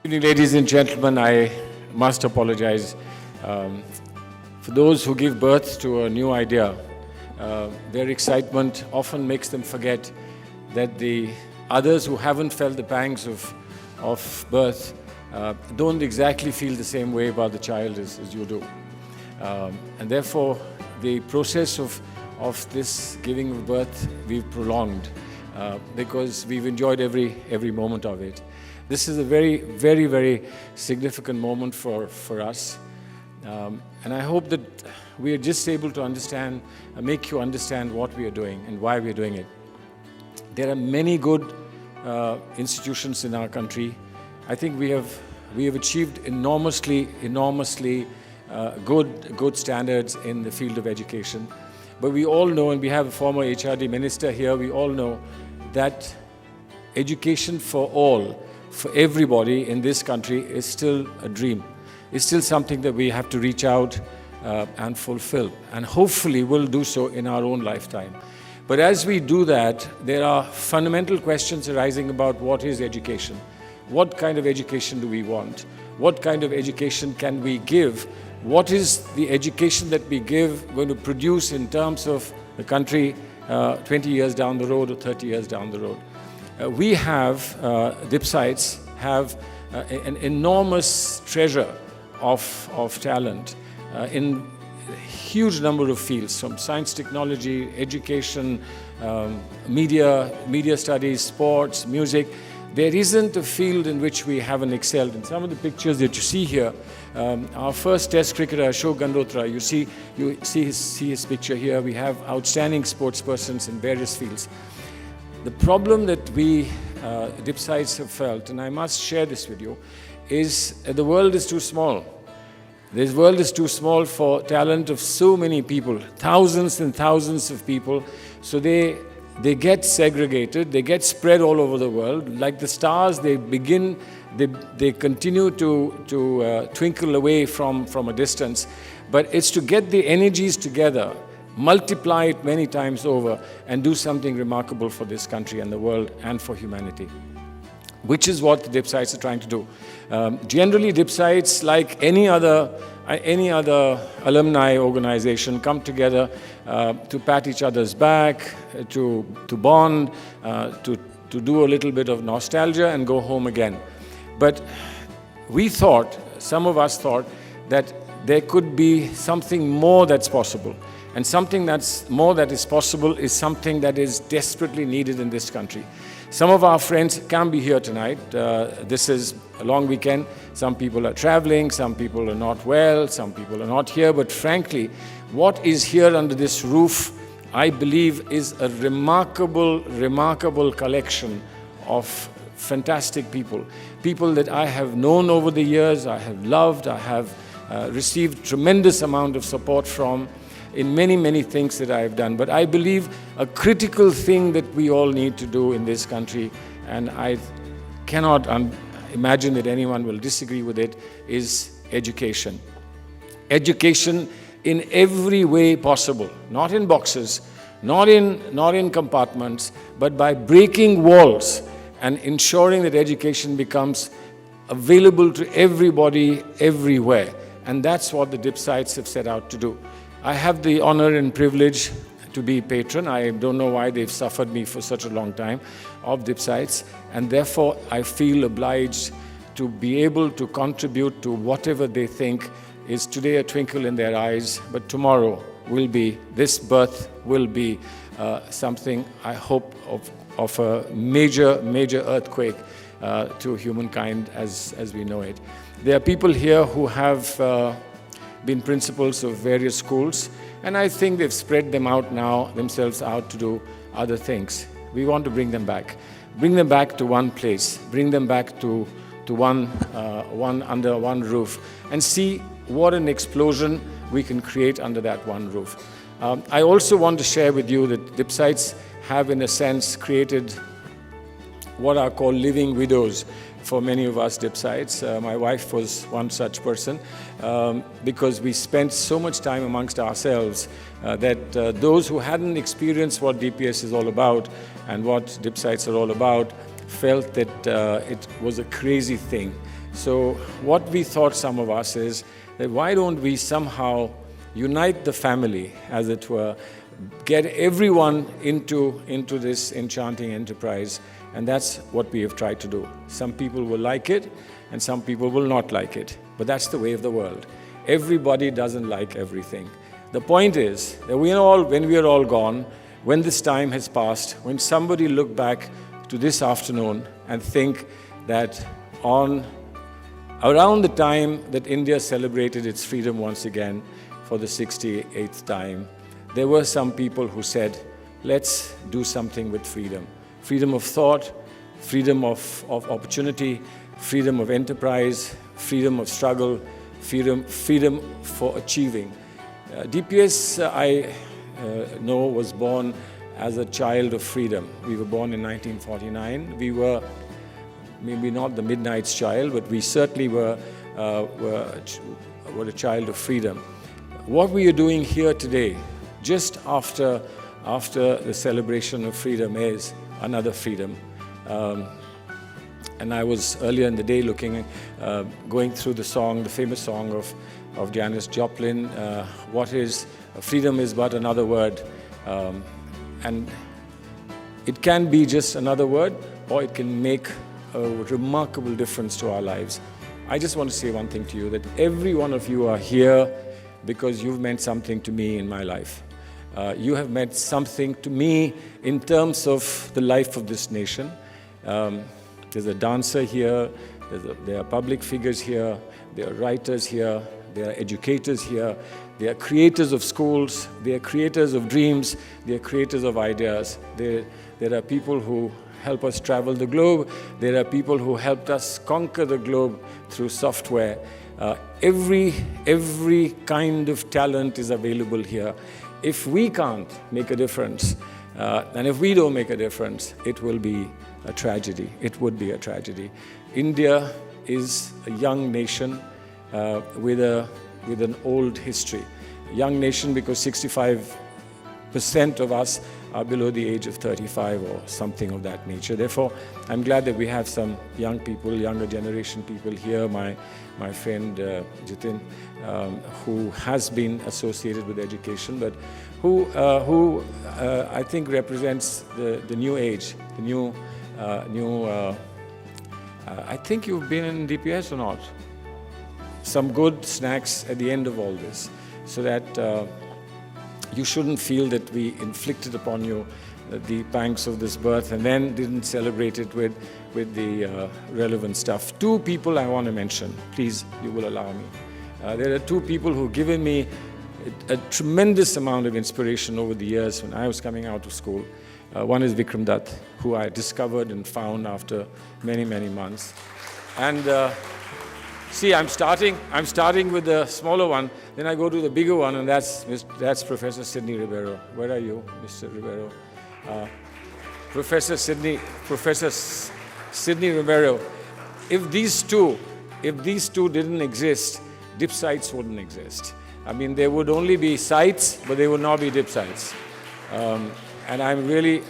Good evening, ladies and gentlemen. I must apologize. For those who give birth to a new idea, their excitement often makes them forget that the others who haven't felt the pangs of birth don't exactly feel the same way about the child as you do. And therefore, the process of this giving of birth, we've prolonged because we've enjoyed every moment of it. This is a very significant moment for us. And I hope that we are just able to understand, make you understand what we are doing and why we are doing it. There are many good institutions in our country. I think we have achieved enormously good standards in the field of education. But we all know, and we have a former HRD minister here, we all know that education for all, for everybody in this country is still a dream. It's still something that we have to reach out and fulfill. And hopefully we'll do so in our own lifetime. But as we do that, there are fundamental questions arising about what is education. What kind of education do we want? What kind of education can we give? What is the education that we give going to produce in terms of the country 20 years down the road or 30 years down the road? We have, DPSites have an enormous treasure of talent in a huge number of fields, from science, technology, education, media studies, sports, music. There isn't a field in which we haven't excelled. In some of the pictures that you see here, our first Test cricketer, Ashok Gandotra, you see his picture here. We have outstanding sportspersons in various fields. The problem that we DPSites have felt, and I must share this with you, is the world is too small. This world is too small for talent of so many people, thousands and thousands of people. So they get segregated, they get spread all over the world. Like the stars, they continue to twinkle away from a distance. But it's to get the energies together, multiply it many times over, and do something remarkable for this country and the world and for humanity, which is what the DPSites are trying to do. Generally, DPSites, like any other alumni organization, come together to pat each other's back, to bond, to do a little bit of nostalgia and go home again. But we thought, some of us thought, that there could be something more that's possible. And something that's more that is possible is something that is desperately needed in this country. Some of our friends can't be here tonight. This is a long weekend. Some people are traveling, some people are not well, some people are not here. But frankly, what is here under this roof, I believe, is a remarkable collection of fantastic people. People that I have known over the years, I have loved, I have received tremendous amount of support from in many things that I have done. But I believe a critical thing that we all need to do in this country, and I cannot imagine that anyone will disagree with it, is education. Education in every way possible, not in boxes, not in compartments, but by breaking walls and ensuring that education becomes available to everybody, everywhere. And that's what the DPSites have set out to do. I have the honor and privilege to be patron. I don't know why they've suffered me for such a long time of DPSites, and therefore I feel obliged to be able to contribute to whatever they think is today a twinkle in their eyes, but tomorrow will be, this birth will be something, I hope, of a major earthquake to humankind as we know it. There are people here who have been principals of various schools, and I think they've spread themselves out to do other things. We want to bring them back to one place, bring them back to one under one roof, and see what an explosion we can create under that one roof. I also want to share with you that DPSites have, in a sense, created what are called living widows for many of us DPSites. My wife was one such person because we spent so much time amongst ourselves that those who hadn't experienced what DPS is all about and what DPSites are all about felt that it was a crazy thing. So what we thought, some of us, is that why don't we somehow unite the family, as it were, get everyone into this enchanting enterprise, and that's what we have tried to do. Some people will like it, and some people will not like it, but that's the way of the world. Everybody doesn't like everything. The point is that when we are all gone, when this time has passed, when somebody look back to this afternoon and think that around the time that India celebrated its freedom once again for the 68th time, there were some people who said, let's do something with freedom. Freedom of thought, freedom of opportunity, freedom of enterprise, freedom of struggle, freedom for achieving. DPS, I know, was born as a child of freedom. We were born in 1949. We were maybe not the Midnight's child, but we certainly were a child of freedom. What we are doing here today, just after the celebration of freedom, is another freedom. And I was earlier in the day going through the famous song of Janis Joplin, what is freedom is but another word. And it can be just another word, or it can make a remarkable difference to our lives. I just want to say one thing to you, that every one of you are here because you've meant something to me in my life. You have meant something to me in terms of the life of this nation. There's a dancer here, there are public figures here, there are writers here, there are educators here, there are creators of schools, there are creators of dreams, there are creators of ideas. There are people who help us travel the globe. There are people who helped us conquer the globe through software. Every kind of talent is available here. If we can't make a difference, and if we don't make a difference, it will be a tragedy. It would be a tragedy. India is a young nation with an old history. Young nation because 65% of us are below the age of 35 or something of that nature. Therefore, I'm glad that we have some young people, younger generation people here. My friend Jitin, who has been associated with education, but who I think represents the new age, the new. I think you've been in DPS or not? Some good snacks at the end of all this, so that you shouldn't feel that we inflicted upon you the pangs of this birth and then didn't celebrate it with the relevant stuff. Two people I want to mention, please, you will allow me. There are two people who've given me a tremendous amount of inspiration over the years when I was coming out of school. One is Vikram Dutt, who I discovered and found after many, many months. And see, I'm starting with the smaller one, then I go to the bigger one, and that's Professor Sidney Ribeiro. Where are you, Mr. Ribeiro? Professor Sidney Ribeiro. If these two didn't exist, dip sites wouldn't exist. I mean, there would only be sites, but there would not be dip sites. And I'm really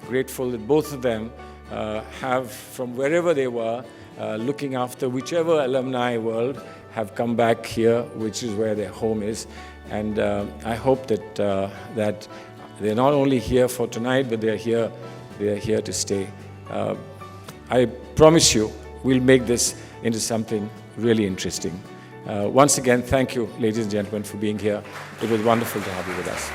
grateful that both of them have, from wherever they were, looking after whichever alumni world, have come back here, which is where their home is. And I hope that that they're not only here for tonight, but they're here to stay. I promise you, we'll make this into something really interesting. Once again, thank you, ladies and gentlemen, for being here. It was wonderful to have you with us.